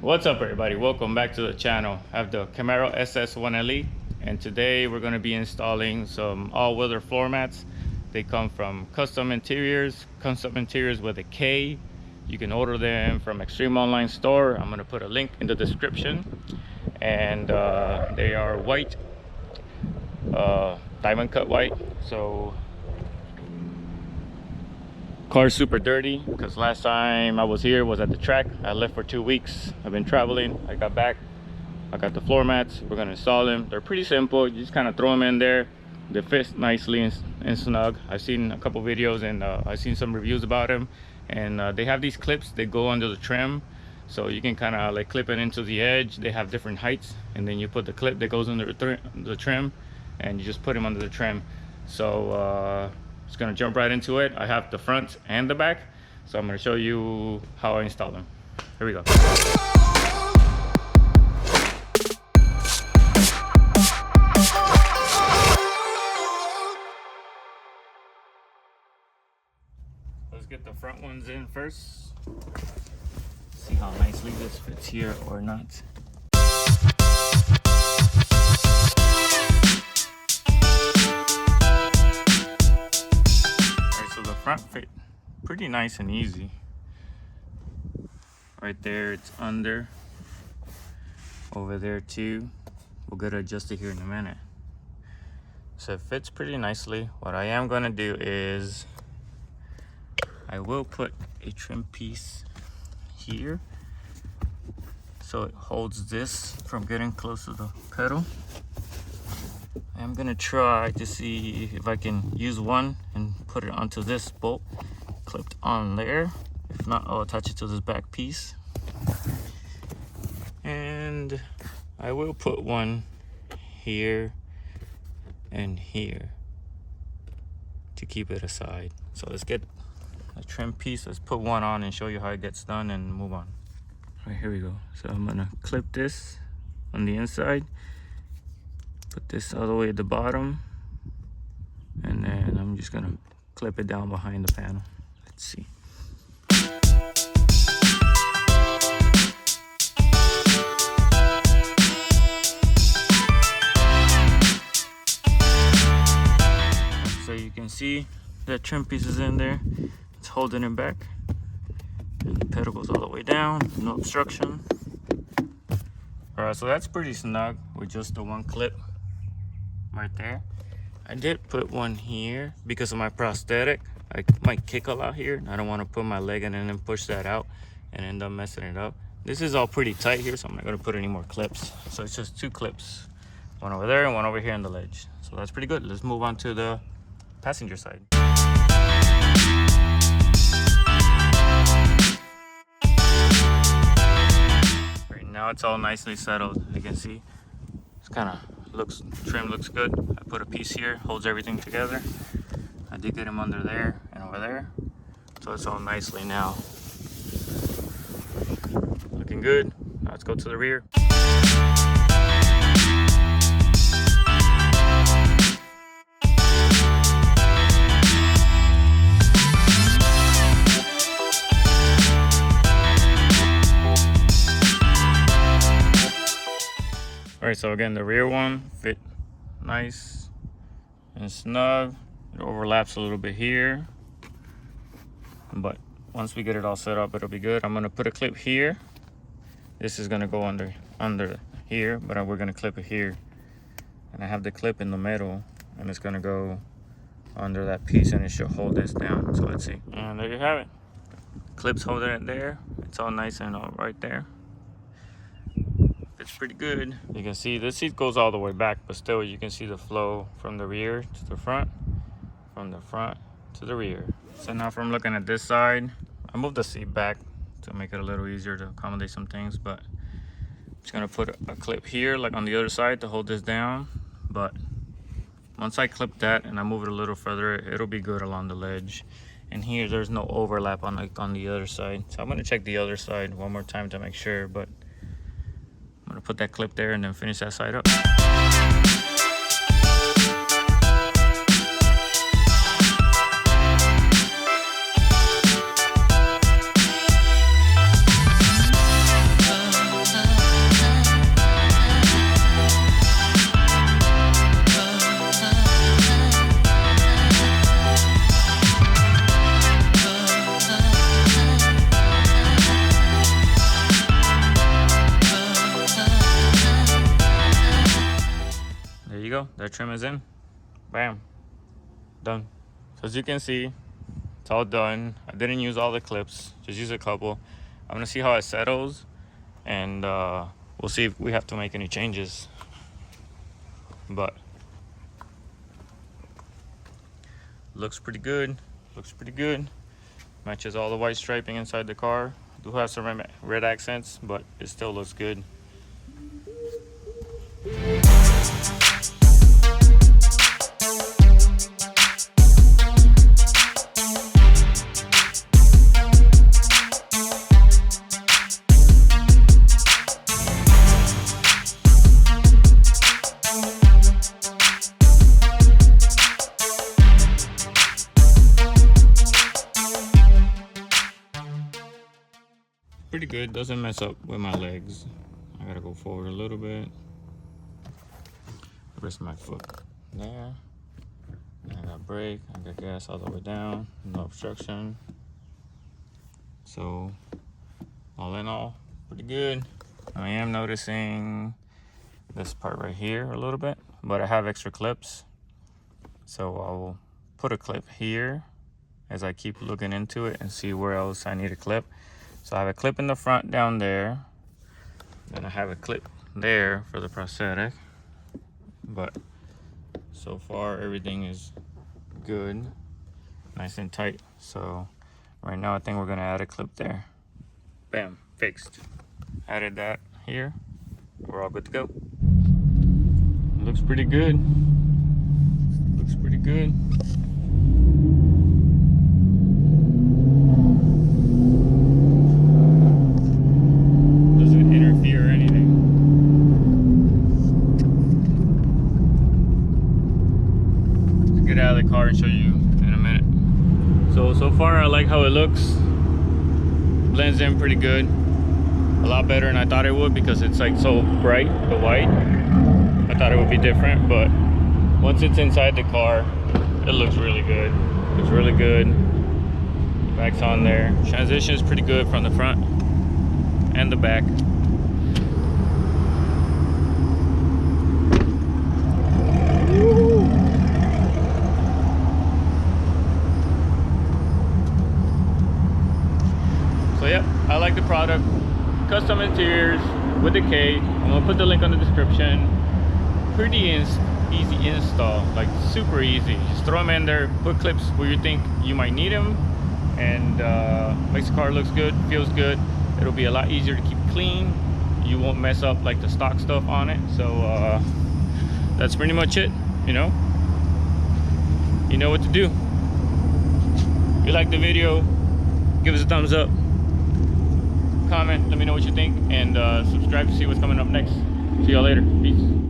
What's up, everybody? Welcome back to the channel. I have the Camaro SS1 Elite, and today we're going to be installing some all-weather floor mats. They come from Kustom Interiors, Kustom Interiors with a K. You can order them from Extreme Online Store. I'm going to put a link in the description. And they are white, diamond cut white. So car's super dirty because last time I was here was at the track. I left for 2 weeks. I've been traveling. I got back. I got the floor mats. We're gonna install them. They're pretty simple. You just kind of throw them in there. They fit nicely and snug. I've seen a couple videos and I've seen some reviews about them. And they have these clips that go under the trim, so you can kind of like clip it into the edge. They have different heights, and then you put the clip that goes under the trim, and you just put them under the trim. So just gonna jump right into it. I have the front and the back, so I'm gonna show you how I install them. Here we go. Let's get the front ones in first. See how nicely this fits here or not. Front fit pretty nice and easy. Right there, it's under. Over there too. We'll get it adjusted here in a minute. So it fits pretty nicely. What I am gonna do is I will put a trim piece here so it holds this from getting close to the pedal. I'm gonna try to see if I can use one and put it onto this bolt clipped on there. If not, I'll attach it to this back piece. And I will put one here and here to keep it aside. So let's get a trim piece. Let's put one on and show you how it gets done and move on. All right, here we go. So I'm gonna clip this on the inside. Put this all the way at the bottom, and then I'm just gonna clip it down behind the panel. Let's see. So you can see that trim piece is in there. It's holding it back, and the pedal goes all the way down, no obstruction. All right, so that's pretty snug with just the one clip right there. I did put one here because of my prosthetic. I might kick a lot here. I don't want to put my leg in and then push that out and end up messing it up. This is all pretty tight here, so I'm not going to put any more clips. So it's just 2 clips, one over there and one over here on the ledge. So that's pretty good. Let's move on to the passenger side. Right now it's all nicely settled. You can see it's kind of trim looks good. I put a piece here, holds everything together. I did get him under there and over there, so it's all nicely now. Looking good. Now let's go to the rear. Alright, so again, the rear one fit nice and snug. It overlaps a little bit here, but once we get it all set up, it'll be good. I'm gonna put a clip here. This is gonna go under here, but we're gonna clip it here. And I have the clip in the middle, and it's gonna go under that piece, and it should hold this down. So let's see. And there you have it. Clips holding it there. It's all nice and all right there. It's pretty good. You can see this seat goes all the way back, but still you can see the flow from the rear to the front, from the front to the rear. So now from looking at this side, I moved the seat back to make it a little easier to accommodate some things, but I'm just gonna put a clip here like on the other side to hold this down. But once I clip that and I move it a little further, it'll be good along the ledge. And here there's no overlap on the other side. So I'm gonna check the other side one more time to make sure, but I'm gonna put that clip there and then finish that side up. go. That trim is in. Bam. Done. So as you can see, it's all done. I didn't use all the clips, just use a couple. I'm gonna see how it settles, and we'll see if we have to make any changes. But looks pretty good. Looks pretty good. Matches all the white striping inside the car. Do have some red accents, but it still looks good. Pretty good, doesn't mess up with my legs. I gotta go forward a little bit. Rest my foot there. I got brake, I got gas all the way down, no obstruction. So, all in all, pretty good. I am noticing this part right here a little bit, but I have extra clips. So I'll put a clip here as I keep looking into it and see where else I need a clip. So I have a clip in the front down there. Then I have a clip there for the prosthetic. But so far everything is good, nice and tight. So right now I think we're gonna add a clip there. Bam, fixed. Added that here. We're all good to go. Looks pretty good. Looks pretty good. Out of the car and show you in a minute. So far I like how it looks. Blends in pretty good, a lot better than I thought it would, because it's like so bright, the white. I thought it would be different, but once it's inside the car, it looks really good. It's really good. Back's on there. Transition is pretty good from the front and the back. So yeah, I like the product. Kustom Interiors with a K. I'm gonna put the link on the description. Pretty easy install, like super easy. Just throw them in there, put clips where you think you might need them, and makes the car looks good, feels good. It'll be a lot easier to keep clean. You won't mess up like the stock stuff on it. So that's pretty much it. You know what to do. If you like the video, give us a thumbs up. Comment, let me know what you think, and subscribe to see what's coming up next. See y'all later. Peace.